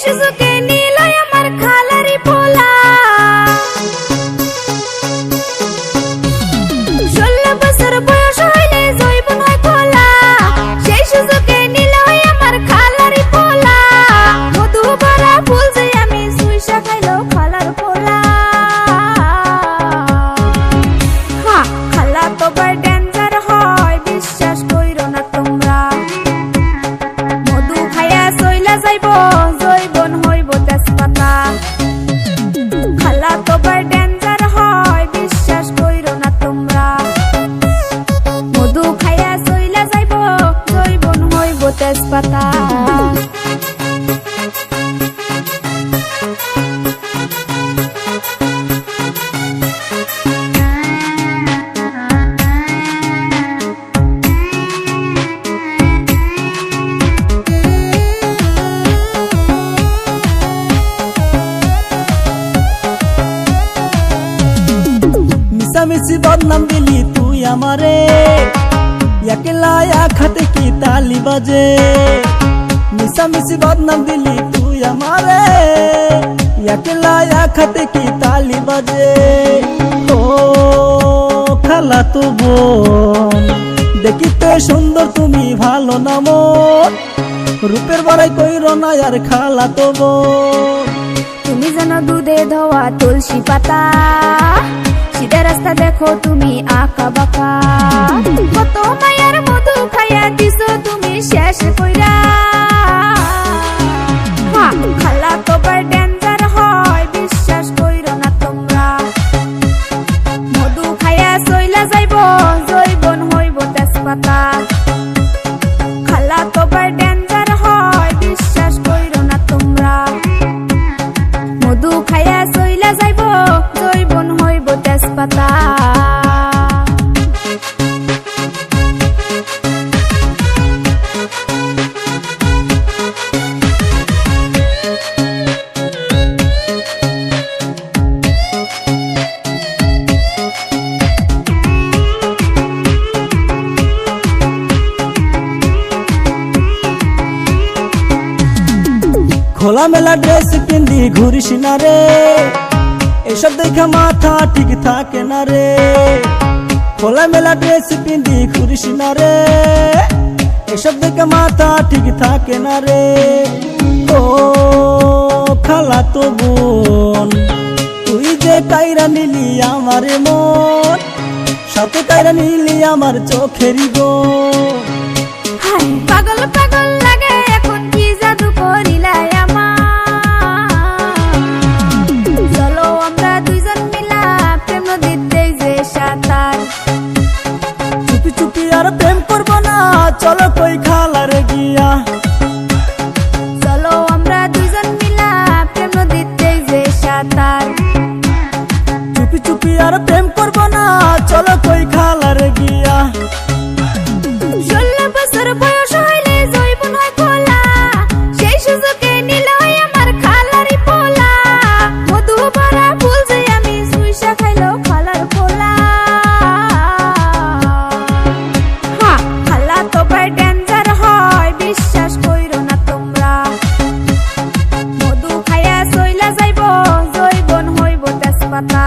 সুযোগে নিলয় আমার খালারি পোলা 16 বছর বয়স হইলে জৈবন হয় খোলা সেই সুযোগে নিলয় আমার খালারি পোলা মধু ভরা ফুল যে আমি সুইসা খাইলো খালার পোলা হ্যাঁ খালা তো বড় ডেঞ্জার হয় বিশ্বাস কইরো না তোমরা মধু খাইয়া চইলা যাইবো জৈবন হইব তেজপাতা খালা তো বড় ডেঞ্জার হয় বিশ্বাস কইরো না তোমরা মধু খাইয়া চইলা যাইবো জৈবন হইব তেজপাতা মিশামিশি বদনাম দিলি তুই আমারে একলা এক হাতে কি তালি বাজে মিশামিশি বদনাম দিলি তুই আমারে একলা এক হাতে কি তালি বাজে ও খালা তো বোন দেখিতে সুন্দর তুমি ভালো না মন রূপের বড়াই কইরো না আর খালা তো বোন তুমি জানো দুধে ধোয়া তুলসী পাতা সিধা রাস্তা দেখো তুমি আঁকা বাঁকা কত মায়ার মধু খাইয়া দিছো তুমি শেষ কইরা হ্যাঁ খালা তো বড় ডেঞ্জার হয় বিশ্বাস কইরো না তোমরা মধু খাইয়া চইলা যাইবো জৈবন হইব তেজপাতা খালা তো বড় ডেঞ্জার হয় বিশ্বাস কইরো না তোমরা মধু খাইয়া চইলা যাইবো জৈবন হইব তেজপাতা খোলা মেলা ড্রেস পিন্দি ঘুরিস না রে এসব দেখা মাথা ঠিক থাকে না রে খোলা মেলা ড্রেস পিন্দি ঘুরিস না রে এসব দেখা মাথা ঠিক থাকে না রে ও খালা তো বোন তুই যে কাইরা নিলি আমার মন সাথে কাইরা নিলি আমার চোখেরই বোন পাগল পাগল লাগে এখন কি জাদু করিলাই চলো আমরা দুইজন মিলা প্রেম নদীতে যে সাঁতার চুপি চুপি আর প্রেম করবো না চলো কই খালার গিয়া চলো আমরা দুইজন মিলা প্রেম নদীতে যে সাঁতার চুপি চুপি আর প্রেম করবো না চলো কই খালার গিয়া 16 বছর বয়স হইলে জৈবন হয় খোলা সেই সুযোগে নিলয় আমার খালারি পোলা মধু ভরা ফুল যে আমি সুইসা খাইলো খালার পোলা হ্যাঁ খালা তো বড় ডেঞ্জার হয় বিশ্বাস কইরো না তোমরা মধু খাইয়া চইলা যাইবো জৈবন হইব তেজপাতা